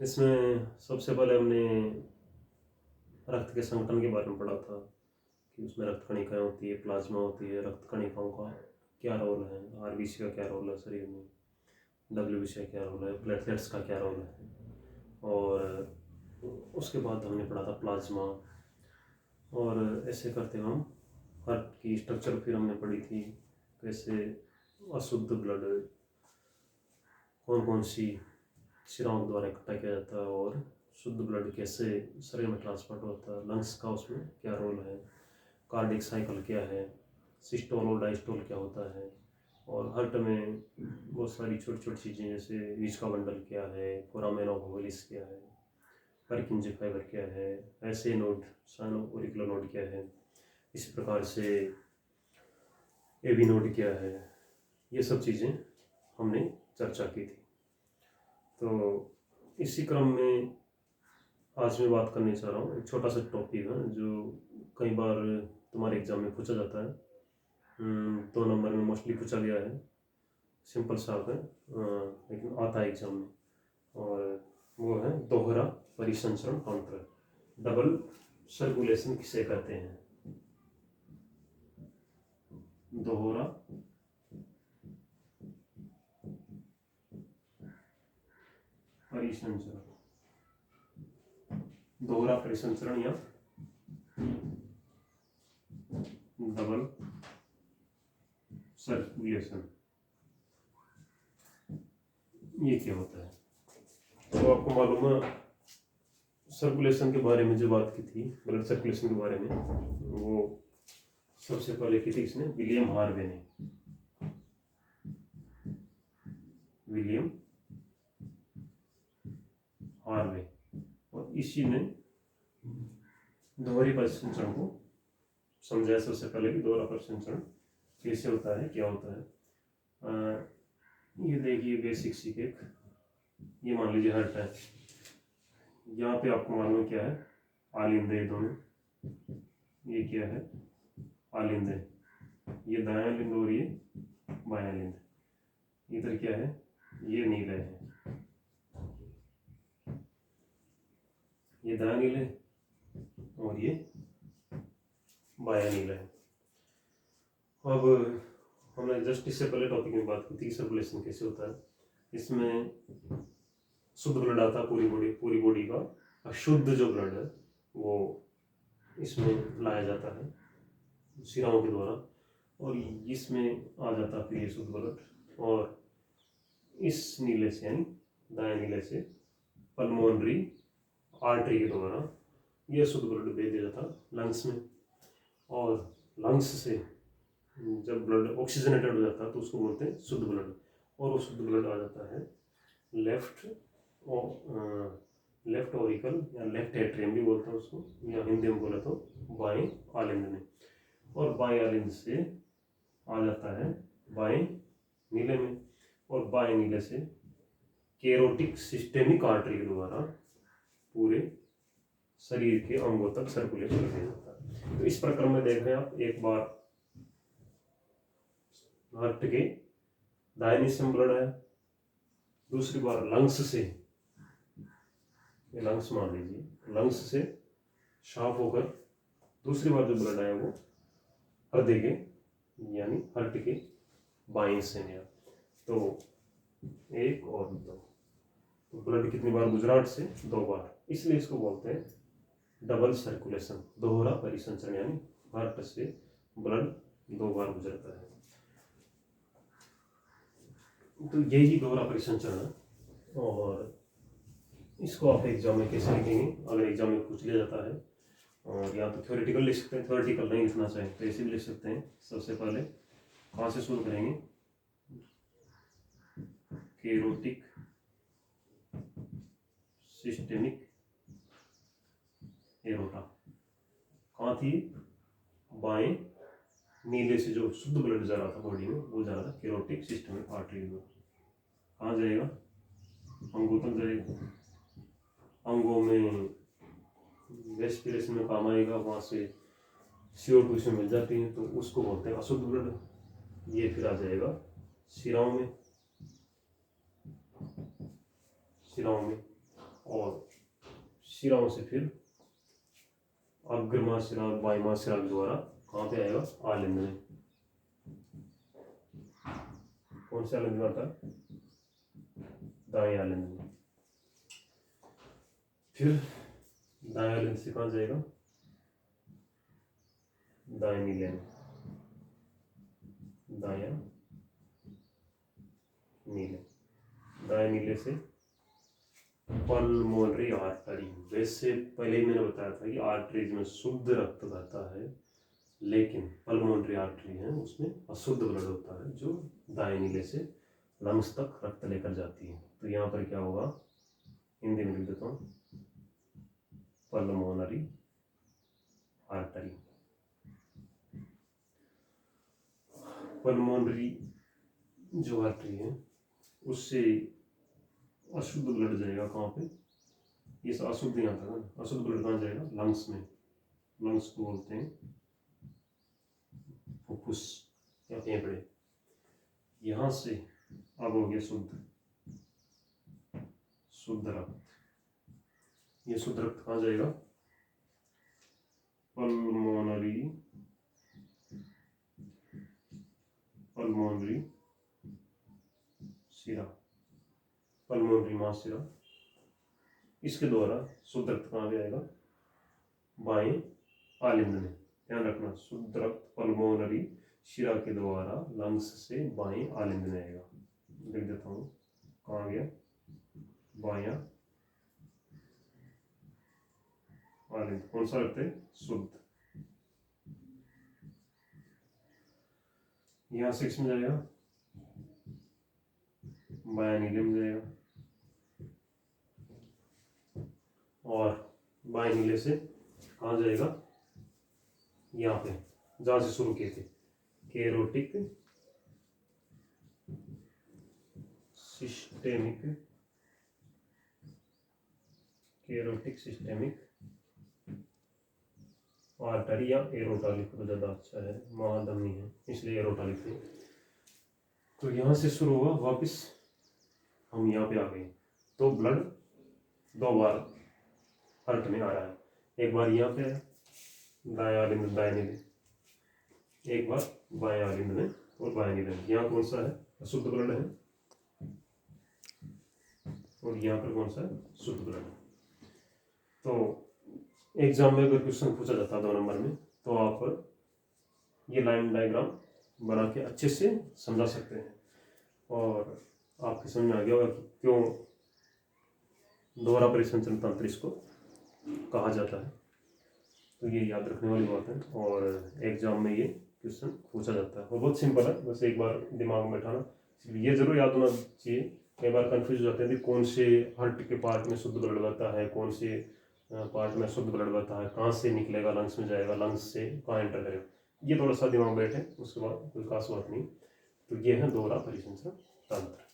इसमें सबसे पहले हमने रक्त के संगठन के बारे में पढ़ा था कि उसमें रक्त कणिकाएं होती है, प्लाज्मा होती है, रक्त कणिकाओं का क्या रोल है, आरबीसी का क्या रोल है शरीर में, डब्ल्यूबीसी का क्या रोल है, प्लेटलेट्स का क्या रोल है। और उसके बाद हमने पढ़ा था प्लाज्मा। और ऐसे करते हम हार्ट की स्ट्रक्चर फिर हमने पढ़ी थी, कैसे अशुद्ध ब्लड कौन कौन सी शिराओं द्वारा इकट्ठा किया जाता है और शुद्ध ब्लड कैसे शरीर में ट्रांसपोर्ट होता है, लंग्स का उसमें क्या रोल है, कार्डिक साइकिल क्या है, सिस्टोल और डायस्टोल क्या होता है, और हार्ट में बहुत सारी छोटी छोटी चीज़ें जैसे रीच का बंडल क्या है, फोरामेन ऑफ होलिस क्या है, परकिंजी फाइबर क्या है, ऐसे नोड साइनो ऑरिकुलर नोड क्या है, इसी प्रकार से एवी नोड क्या है, ये सब चीज़ें हमने चर्चा की थी। तो इसी क्रम में आज मैं बात करने चाह रहा हूँ एक छोटा सा टॉपिक है जो कई बार तुम्हारे एग्जाम में पूछा जाता है। 2 नंबर में मोस्टली पूछा गया है, सिंपल सा है लेकिन आता है एग्जाम में, और वो है दोहरा परिसंचरण तंत्र। डबल सर्कुलेशन किसे कहते हैं? दोहरा परिसंचरण, दोहरा परिसंचरण या डबल सर्कुलेशन, ये क्या होता है? तो आपको मालूम है सर्कुलेशन के बारे में जो बात की थी, ब्लड सर्कुलेशन के बारे में, वो सबसे पहले की थी इसने विलियम हार्वे ने। विलियम हार्वे, और इसी ने दोहरी परिसंचरण को समझाया सबसे पहले कि दोहरा परिसंचरण कैसे होता है, क्या होता है। ये देखिए बेसिक सी एक, ये मान लीजिए हार्ट है, यहाँ पे आपको मालूम क्या है, आलिंदे, दोनों ये क्या है, आलिंदे, ये दायां लिंद और ये बायां लिंद। इधर क्या है, ये नीले है, ये दायां नीले और ये बायां नीला है। अब हमने जस्ट इससे पहले टॉपिक में बात की थी सर्कुलेशन कैसे होता है। इसमें शुद्ध ब्लड आता है पूरी बॉडी का, अशुद्ध जो ब्लड है वो इसमें लाया जाता है शिराओं के द्वारा, और इसमें आ जाता है फिर ये शुद्ध ब्लड, और इस नीले से यानी दाएं नीले से पल्मोनरी आर्टरी के द्वारा यह शुद्ध ब्लड भेज दिया जाता लंग्स में, और लंग्स से जब ब्लड ऑक्सीजनेटेड हो जाता है तो उसको बोलते हैं शुद्ध ब्लड, और वो शुद्ध ब्लड आ जाता है लेफ्ट ऑरिकल या लेफ्ट एट्रियम भी बोलते हैं उसको, या हिंदी में बोले तो बाएं आलिंद में, और बाएं आलिंद से आ जाता है बाएं नीले में, और बाएं नीले से कैरोटिक सिस्टेमिक आर्टरी के द्वारा पूरे शरीर के अंगों तक सर्कुलेट कर दिया जाता है। तो इस प्रकार में देखें आप, एक बार हार्ट के दाहिने से ब्लड है, दूसरी बार लंग्स से, ये लंग्स मान लीजिए, लंग्स से साफ होकर दूसरी बार जो ब्लड आया वो हृदय के यानी हार्ट के बाएं से गया। तो एक और दो, तो ब्लड कितनी बार गुजरात से? 2 बार, इसलिए इसको बोलते हैं डबल सर्कुलेशन, दोहरा परिसंचरण, यानी हार्ट से ब्लड 2 बार गुजरता है। तो यही दोहरा परिसंचरण है, और इसको आप एग्जाम में कैसे लिखेंगे, अगर एग्जाम में पूछ लिया जाता है, और या तो थ्योरेटिकल लिख सकते हैं, थ्योरेटिकल नहीं लिखना चाहे तो ऐसे भी लिख सकते हैं। सबसे पहले कहाँ से शुरू करेंगे, कैरोटिक सिस्टेमिक एरोटा, कहाँ थी, बाएं नीले से जो शुद्ध ब्लड जा रहा था बॉडी में वो जा रहा था कैरोटिक सिस्टेमिक आर्टरी में। कहाँ जाएगा, अंगों तक जाएगा, अंगों में रेस्पिरेशन में काम आएगा, वहाँ से CO2 से मिल जाती है तो उसको बोलते हैं अशुद्ध ब्लड। ये फिर आ जाएगा शिराओं में, और शिराओं से फिर अग्र महाशिरा और बाह्य महाशिरा के द्वारा कहाँ पे आएगा, आलिंद में। कौन से आलिंद में आता है, दाएं आलिंद में। फिर दाएं आलिंद से कहाँ जाएगा, दाएं नीले में, दाया नीले, दाएं नीले से पल्मोनरी आर्टरी। वैसे पहले ही मैंने बताया था कि आर्टरीज में शुद्ध रक्त बहता है, लेकिन पल्मोनरी आर्टरी है उसमें अशुद्ध ब्लड होता है, जो दाएं नीले से लंग्स तक रक्त लेकर जाती है। तो यहाँ पर क्या होगा, हिंदी में लिख देता हूँ, पल्मोनरी आर्टरी। पल्मोनरी जो आर्टरी है उससे अशुद्ध ब्लड जाएगा कहाँ पे, ये अशुद्ध यहाँ था ना, अशुद्ध ब्लड कहाँ जाएगा, लंग्स में। लंग्स को बोलते हैं फुफ्फुस या फेफड़े। यहाँ से अब हो गया शुद्ध, शुद्ध रक्त। ये शुद्ध रक्त कहाँ जाएगा, पल्मोनरी, पल्मोनरी शिरा, पल्मोनरी महाशिरा। इसके द्वारा शुद्ध रक्त कहाँ पे आएगा, बाएं आलिंद में। ध्यान रखना, शुद्ध रक्त पल्मोनरी शिरा के द्वारा लंग्स से बाएं आलिंद में आएगा। लिख देता हूँ, कहाँ गया, बायां आलिंद। कौन सा रक्त है, शुद्ध। यहाँ से किसमें जाएगा, बायां नीले में जाएगा, और बाएं नीले से कहाँ जाएगा, यहाँ पे जहाँ से शुरू किए थे, केरोटिक सिस्टेमिक, केरोटिक सिस्टेमिक आर्टरी या एरोटा लिखो तो ज़्यादा अच्छा है, महाधमनी है इसलिए एरोटा लिखते हैं। तो यहाँ से शुरू हुआ, वापस हम यहाँ पे आ गए। तो ब्लड दो बार हार्ट में आ रहा है, एक बार यहाँ पे दायां आलिंद दाएं नीले, एक बार बायां आलिंद में और बायां नीले में। यहाँ कौन सा है, अशुद्ध ब्लड है, और यहाँ पर कौन सा है, शुद्ध ब्लड है। तो एग्जाम में अगर क्वेश्चन पूछा जाता है 2 नंबर में, तो आप ये लाइन डायग्राम बना के अच्छे से समझा सकते हैं, और आपके समझ में आ गया होगा कि क्यों दोहरा परिसंचरण तंत्र इसको कहा जाता है। तो ये याद रखने वाली बात है, और एग्जाम में ये क्वेश्चन पूछा जाता है, और बहुत सिंपल है, बस एक बार दिमाग में बैठाना। ये जरूर याद होना चाहिए, कई बार कंफ्यूज हो जाते हैं कि कौन से हार्ट के पार्ट में शुद्ध ब्लड बहता है, कौन से पार्ट में शुद्ध ब्लड बहता है, कहाँ से निकलेगा, लंग्स में जाएगा, लंग्स से कहाँ एंटर करेगा। ये थोड़ा सा दिमाग बैठे, उसके बाद कोई खास बात नहीं। तो ये है दोहरा परिसंचरण तंत्र।